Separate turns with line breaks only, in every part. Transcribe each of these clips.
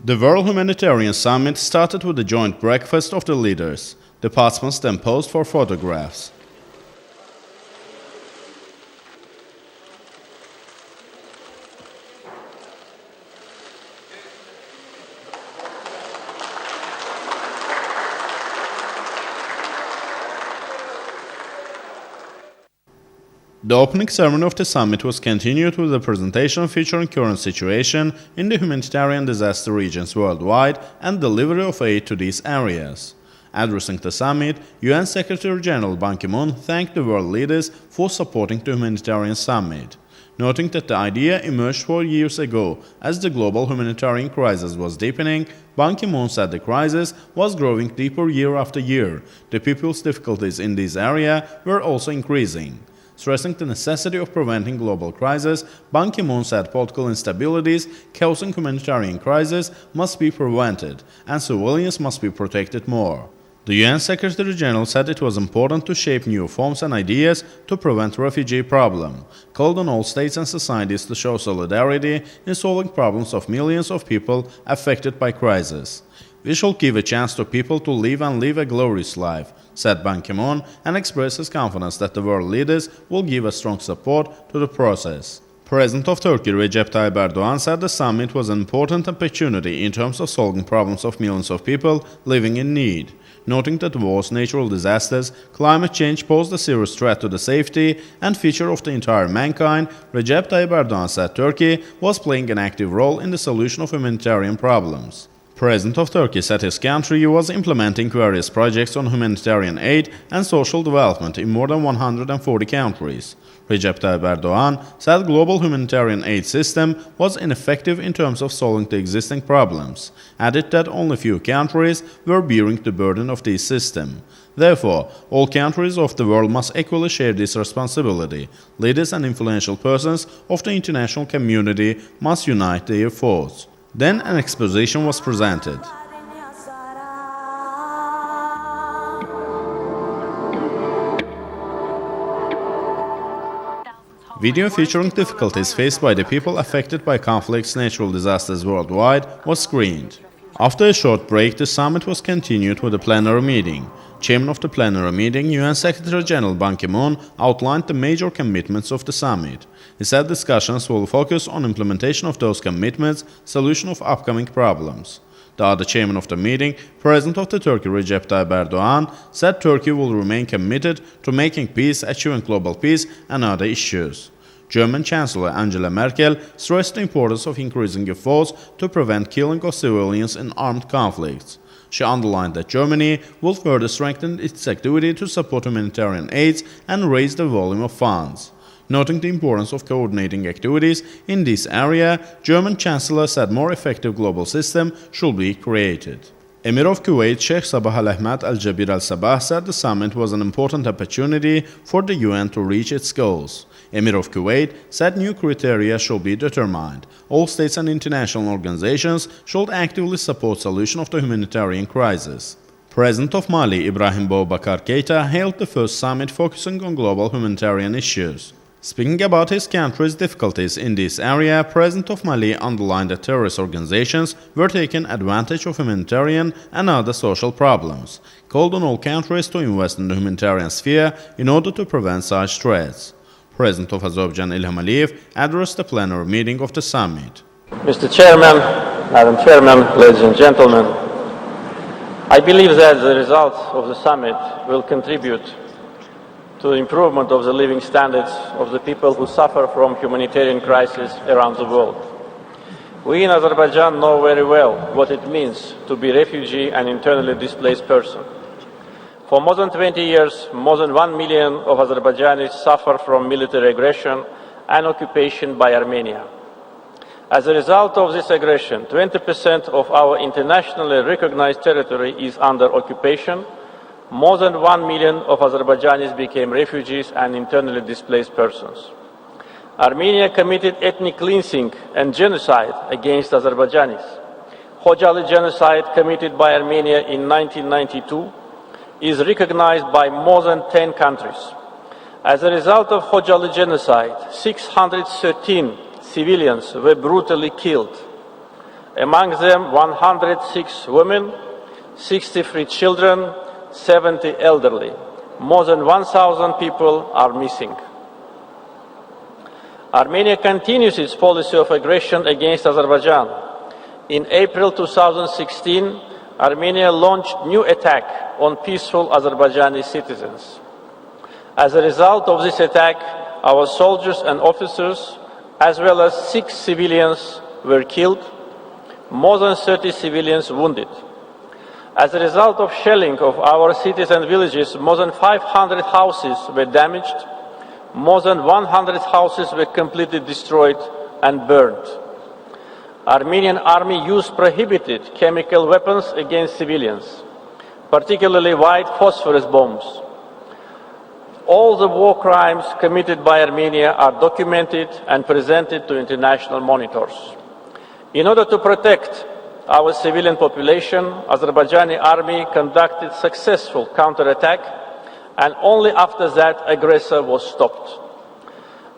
The World Humanitarian Summit started with a joint breakfast of the leaders. The participants then posed for photographs. The opening ceremony of the summit was continued with a presentation featuring current situation in the humanitarian disaster regions worldwide and delivery of aid to these areas. Addressing the summit, UN Secretary-General Ban Ki-moon thanked the world leaders for supporting the humanitarian summit. Noting that the idea emerged 4 years ago as the global humanitarian crisis was deepening, Ban Ki-moon said the crisis was growing deeper year after year. The people's difficulties in this area were also increasing. Stressing the necessity of preventing global crisis, Ban Ki-moon said political instabilities causing humanitarian crisis must be prevented and civilians must be protected more. The UN Secretary-General said it was important to shape new forms and ideas to prevent refugee problem, called on all states and societies to show solidarity in solving problems of millions of people affected by crisis. We should give a chance to people to live and live a glorious life, said Ban Ki-moon, and expressed his confidence that the world leaders will give a strong support to the process. President of Turkey Recep Tayyip Erdogan said the summit was an important opportunity in terms of solving problems of millions of people living in need. Noting that wars, natural disasters, climate change posed a serious threat to the safety and future of the entire mankind, Recep Tayyip Erdogan said Turkey was playing an active role in the solution of humanitarian problems. President of Turkey said his country was implementing various projects on humanitarian aid and social development in more than 140 countries. Recep Tayyip Erdogan said global humanitarian aid system was ineffective in terms of solving the existing problems, added that only few countries were bearing the burden of this system. Therefore, all countries of the world must equally share this responsibility. Leaders and influential persons of the international community must unite their efforts. Then an exposition was presented. Video featuring difficulties faced by the people affected by conflicts, natural disasters worldwide was screened. After a short break, the summit was continued with a plenary meeting. Chairman of the plenary meeting, UN Secretary-General Ban Ki-moon outlined the major commitments of the summit. He said discussions will focus on implementation of those commitments, solution of upcoming problems. The other chairman of the meeting, President of the Turkey Recep Tayyip Erdogan, said Turkey will remain committed to making peace, achieving global peace and other issues. German Chancellor Angela Merkel stressed the importance of increasing efforts to prevent killing of civilians in armed conflicts. She underlined that Germany will further strengthen its activity to support humanitarian aids and raise the volume of funds. Noting the importance of coordinating activities in this area, German Chancellor said more effective global system should be created. Emir of Kuwait Sheikh Sabah Al-Ahmad Al-Jabir Al-Sabah said the summit was an important opportunity for the UN to reach its goals. Emir of Kuwait said new criteria should be determined. All states and international organizations should actively support solution of the humanitarian crisis. President of Mali Ibrahim Boubacar Keita hailed the first summit focusing on global humanitarian issues. Speaking about his country's difficulties in this area, President of Mali underlined that terrorist organizations were taking advantage of humanitarian and other social problems, called on all countries to invest in the humanitarian sphere in order to prevent such threats. President of Azerbaijan İlham Aliyev addressed the plenary meeting of the summit.
Mr. Chairman, Madam Chairman, ladies and gentlemen, I believe that the results of the summit will contribute to the improvement of the living standards of the people who suffer from humanitarian crises around the world. We in Azerbaijan know very well what it means to be a refugee and internally displaced person. For more than 20 years, more than 1 million of Azerbaijanis suffer from military aggression and occupation by Armenia. As a result of this aggression, 20% of our internationally recognized territory is under occupation. More than 1 million of Azerbaijanis became refugees and internally displaced persons. Armenia committed ethnic cleansing and genocide against Azerbaijanis. Khojaly genocide committed by Armenia in 1992 is recognized by more than 10 countries. As a result of Khojaly genocide, 613 civilians were brutally killed. among them 106 women, 63 children, 70 elderly. More than 1,000 people are missing. Armenia continues its policy of aggression against Azerbaijan. In April 2016, Armenia launched new attack on peaceful Azerbaijani citizens. As a result of this attack, our soldiers and officers, as well as 6 civilians, were killed, more than 30 civilians wounded. As a result of shelling of our cities and villages, more than 500 houses were damaged, more than 100 houses were completely destroyed and burned. Armenian army used prohibited chemical weapons against civilians, particularly white phosphorus bombs. All the war crimes committed by Armenia are documented and presented to international monitors. In order to protect our civilian population, Azerbaijani army conducted successful counterattack, and only after that aggressor was stopped.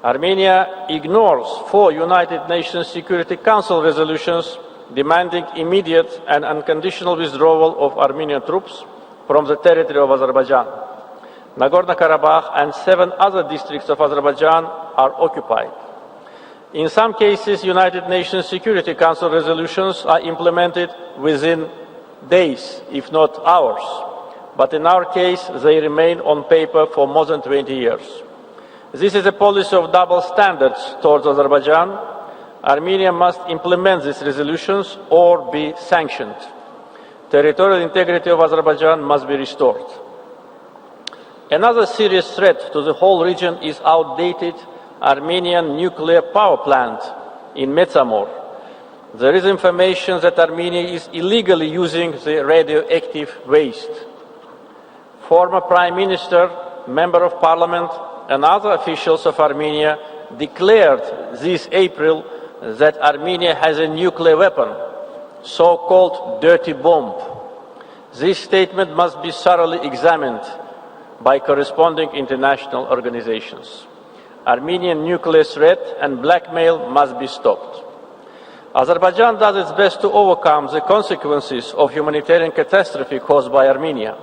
Armenia ignores 4 United Nations Security Council resolutions demanding immediate and unconditional withdrawal of Armenian troops from the territory of Azerbaijan. Nagorno-Karabakh and 7 other districts of Azerbaijan are occupied. In some cases, United Nations Security Council resolutions are implemented within days, if not hours. But in our case, they remain on paper for more than 20 years. This is a policy of double standards towards Azerbaijan. Armenia must implement these resolutions or be sanctioned. Territorial integrity of Azerbaijan must be restored. Another serious threat to the whole region is outdated Armenian nuclear power plant in Metsamor. There is information that Armenia is illegally using the radioactive waste. Former Prime Minister, Member of Parliament, and other officials of Armenia declared this April that Armenia has a nuclear weapon, so-called dirty bomb. This statement must be thoroughly examined by corresponding international organizations. Armenian nuclear threat and blackmail must be stopped. Azerbaijan does its best to overcome the consequences of humanitarian catastrophe caused by Armenia.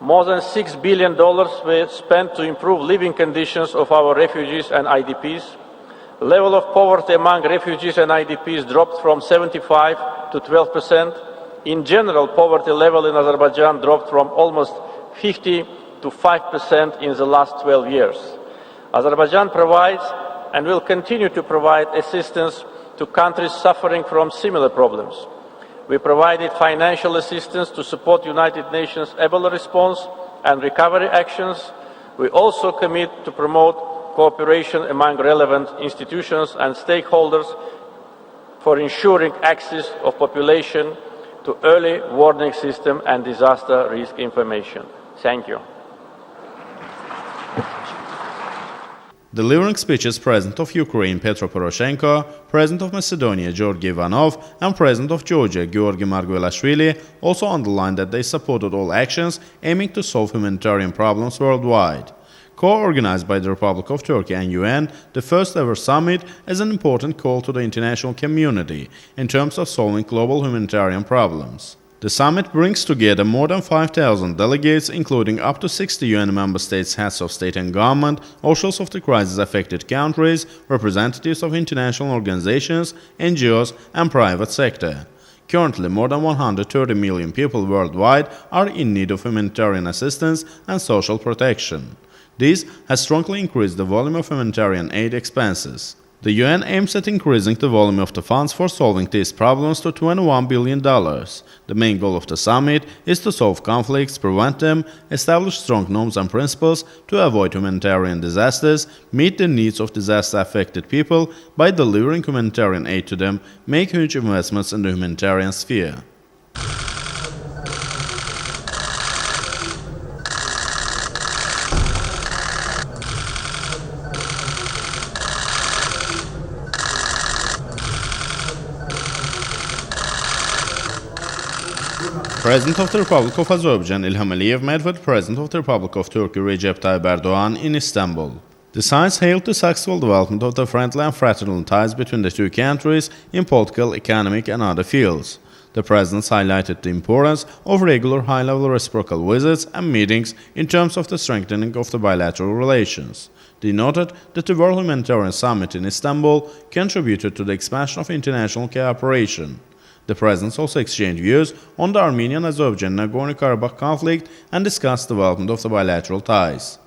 More than $6 billion were spent to improve living conditions of our refugees and IDPs. Level of poverty among refugees and IDPs dropped from 75 to 12%. In general, poverty level in Azerbaijan dropped from almost 50 to 5% in the last 12 years. Azerbaijan provides and will continue to provide assistance to countries suffering from similar problems. We provided financial assistance to support United Nations Ebola response and recovery actions. We also commit to promote cooperation among relevant institutions and stakeholders for ensuring access of population to early warning system and disaster risk information. Thank you.
Delivering speeches, President of Ukraine Petro Poroshenko, President of Macedonia Georgi Ivanov, and President of Georgia Georgi Margvelashvili also underlined that they supported all actions aiming to solve humanitarian problems worldwide. Co-organized by the Republic of Turkey and UN, the first-ever summit is an important call to the international community in terms of solving global humanitarian problems. The summit brings together more than 5,000 delegates, including up to 60 UN member states, heads of state and government, officials of the crisis-affected countries, representatives of international organizations, NGOs, and private sector. Currently, more than 130 million people worldwide are in need of humanitarian assistance and social protection. This has strongly increased the volume of humanitarian aid expenses. The UN aims at increasing the volume of the funds for solving these problems to $21 billion. The main goal of the summit is to solve conflicts, prevent them, establish strong norms and principles to avoid humanitarian disasters, meet the needs of disaster-affected people by delivering humanitarian aid to them, make huge investments in the humanitarian sphere. President of the Republic of Azerbaijan İlham Aliyev met with President of the Republic of Turkey Recep Tayyip Erdogan in Istanbul. The sides hailed the successful development of the friendly and fraternal ties between the two countries in political, economic, and other fields. The presidents highlighted the importance of regular high-level reciprocal visits and meetings in terms of the strengthening of the bilateral relations. They noted that the World Humanitarian Summit in Istanbul contributed to the expansion of international cooperation. The presidents also exchanged views on the Armenian-Azerbaijani Nagorno-Karabakh conflict and discussed the development of the bilateral ties.